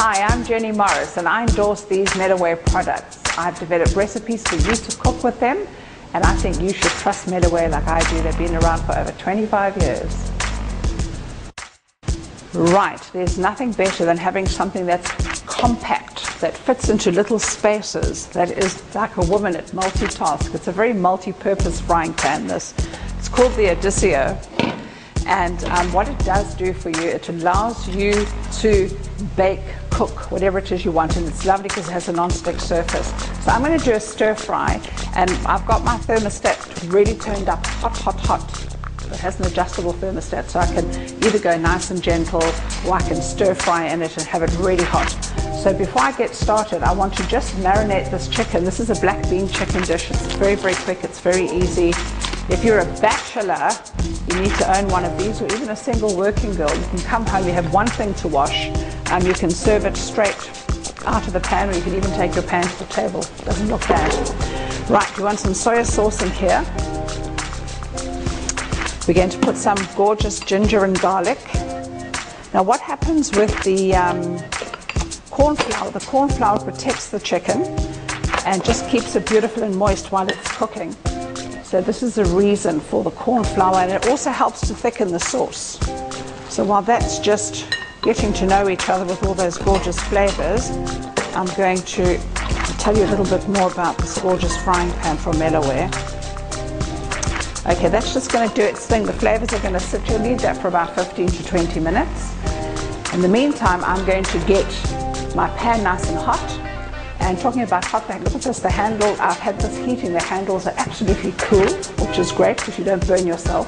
Hi, I'm Jenny Morris and I endorse these Mellerware products. I've developed recipes for you to cook with them, and I think you should trust Mellerware like I do. They've been around for over 25 years. Right, there's nothing better than having something that's compact, that fits into little spaces, that is like a woman at multitask. It's a very multi-purpose frying pan, this. It's called the Odiseo. And what it does do for you, it allows you to bake, cook, whatever it is you want. And it's lovely because it has a non-stick surface. So I'm going to do a stir fry, and I've got my thermostat really turned up hot, hot, hot. It has an adjustable thermostat, so I can either go nice and gentle, or I can stir fry in it and have it really hot. So before I get started, I want to just marinate this chicken. This is a black bean chicken dish. It's very, very quick. It's very easy. If you're a bachelor, you need to own one of these, or even a single working girl. You can come home, you have one thing to wash, and you can serve it straight out of the pan, or you can even take your pan to the table. It doesn't look bad. Right, you want some soy sauce in here. We're going to put some gorgeous ginger and garlic. Now what happens with the corn flour? The corn flour protects the chicken and just keeps it beautiful and moist while it's cooking. So this is the reason for the corn flour, and it also helps to thicken the sauce. So while that's just getting to know each other with all those gorgeous flavors, I'm going to tell you a little bit more about this gorgeous frying pan from Mellerware. Okay, that's just going to do its thing. The flavors are going to sit. You'll need that for about 15 to 20 minutes. In the meantime, I'm going to get my pan nice and hot. And talking about hot, look at this, the handle, I've had this heating, the handles are absolutely cool, which is great because you don't burn yourself.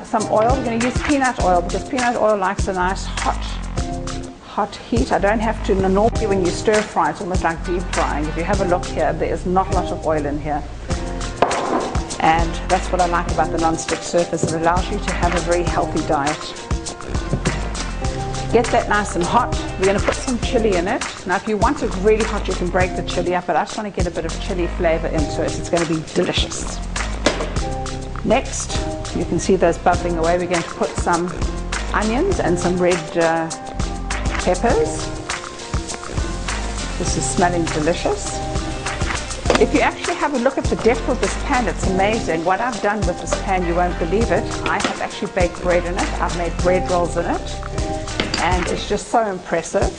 Some oil, we're going to use peanut oil because peanut oil likes a nice hot heat. I don't have to, normally when you stir fry, it's almost like deep frying. If you have a look here, there is not a lot of oil in here. And that's what I like about the non-stick surface. It allows you to have a very healthy diet. Get that nice and hot. We're going to put some chili in it. Now if you want it really hot, you can break the chili up, but I just want to get a bit of chili flavor into it. It's going to be delicious. Next, you can see those bubbling away. We're going to put some onions and some red peppers. This is smelling delicious. If you actually have a look at the depth of this pan, it's amazing. What I've done with this pan, you won't believe it. I have actually baked bread in it. I've made bread rolls in it. And it's just so impressive.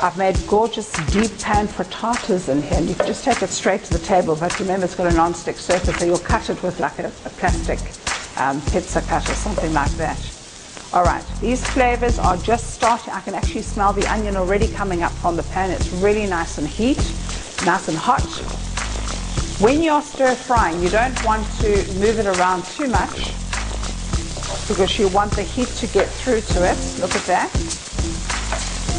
I've made gorgeous deep pan frittatas in here, and you can just take it straight to the table, but remember it's got a non-stick surface, so you'll cut it with like a plastic pizza cut or something like that. Alright, these flavors are just starting. I can actually smell the onion already coming up from the pan. It's really nice and nice and hot. When you're stir frying, you don't want to move it around too much, because you want the heat to get through to it. Look at that.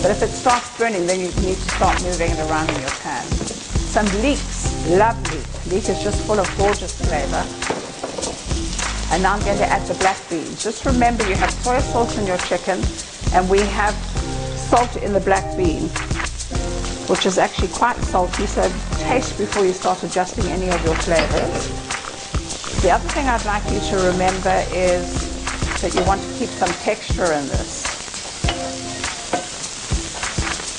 But if it starts burning, then you need to start moving it around in your pan. Some leeks, love leek. Leek is just full of gorgeous flavor. And now I'm going to add the black beans. Just remember, you have soy sauce in your chicken, and we have salt in the black bean, which is actually quite salty, so taste before you start adjusting any of your flavors. The other thing I'd like you to remember is that you want to keep some texture in this.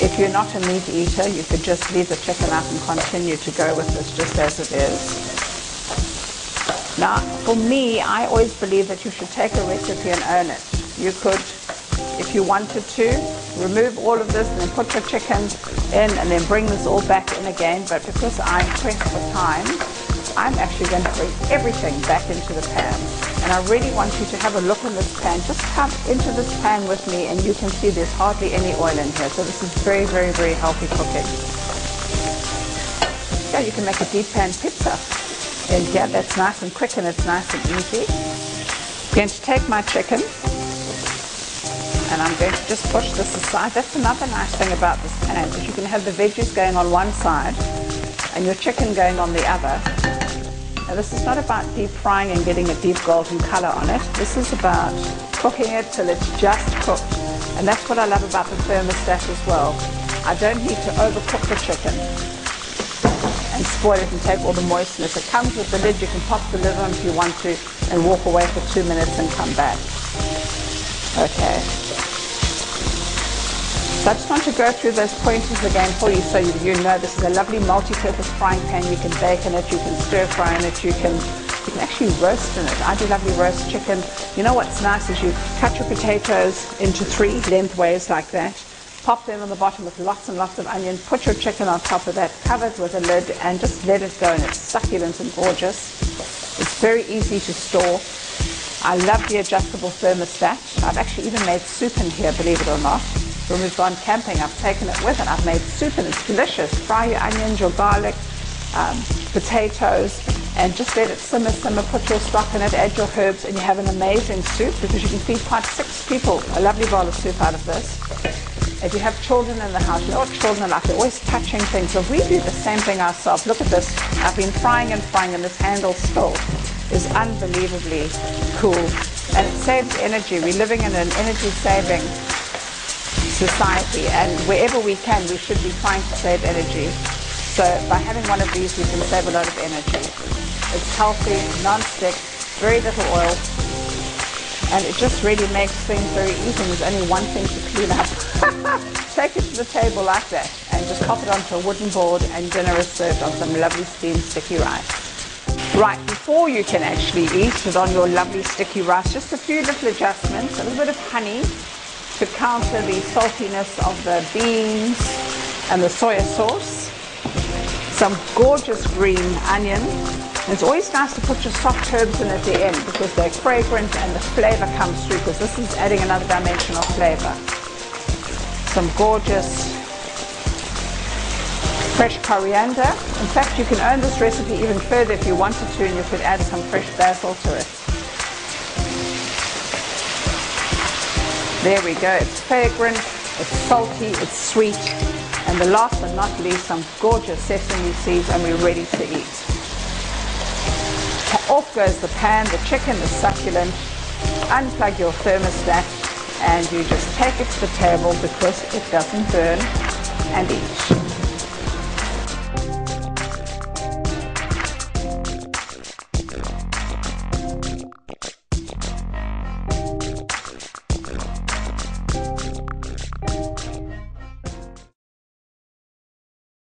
If you're not a meat eater, you could just leave the chicken out and continue to go with this just as it is. Now, for me, I always believe that you should take a recipe and own it. You could, if you wanted to, remove all of this and then put your chicken in and then bring this all back in again, but because I'm pressed for time, I'm actually going to bring everything back into the pan. And I really want you to have a look in this pan. Just come into this pan with me and you can see there's hardly any oil in here. So this is very, very, very healthy cooking. Yeah, you can make a deep pan pizza in here. That's nice and quick and it's nice and easy. I'm going to take my chicken and I'm going to just push this aside. That's another nice thing about this pan, is you can have the veggies going on one side and your chicken going on the other. Now this is not about deep frying and getting a deep golden color on it. This is about cooking it till it's just cooked. And that's what I love about the thermostat as well. I don't need to overcook the chicken and spoil it and take all the moistness. It comes with the lid. You can pop the lid on if you want to and walk away for 2 minutes and come back. Okay. So I just want to go through those pointers again for you so you know this is a lovely multi-purpose frying pan. You can bake in it, you can stir fry in it, you can actually roast in it. I do lovely roast chicken. You know what's nice is you cut your potatoes into 3 lengthways like that, pop them on the bottom with lots and lots of onion, put your chicken on top of that, cover it with a lid, and just let it go, and it's succulent and gorgeous. It's very easy to store. I love the adjustable thermostat. I've actually even made soup in here, believe it or not. When we've gone camping, I've taken it with, and I've made soup, and it's delicious. Fry your onions, your garlic, potatoes, and just let it simmer, put your stock in it, add your herbs, and you have an amazing soup, because you can feed quite 6 people a lovely bowl of soup out of this. If you have children in the house, you know what children are like, they're always touching things. So we do the same thing ourselves. Look at this. I've been frying, and this handle still is unbelievably cool. And it saves energy. We're living in an energy-saving society, and wherever we can, we should be trying to save energy. So by having one of these, we can save a lot of energy. It's healthy, non-stick, very little oil, and it just really makes things very easy. There's only one thing to clean up. Take it to the table like that, and just pop it onto a wooden board, and dinner is served on some lovely steamed sticky rice. Right, before you can actually eat it on your lovely sticky rice, just a few little adjustments. A little bit of honey to counter the saltiness of the beans and the soy sauce. Some gorgeous green onion. And it's always nice to put your soft herbs in at the end, because they're fragrant and the flavor comes through, because this is adding another dimension of flavor. Some gorgeous fresh coriander. In fact, you can own this recipe even further if you wanted to, and you could add some fresh basil to it. There we go. It's fragrant, it's salty, it's sweet, and the last but not least, some gorgeous sesame seeds, and we're ready to eat. Off goes the pan, the chicken is succulent. Unplug your thermostat, and you just take it to the table because it doesn't burn, and eat.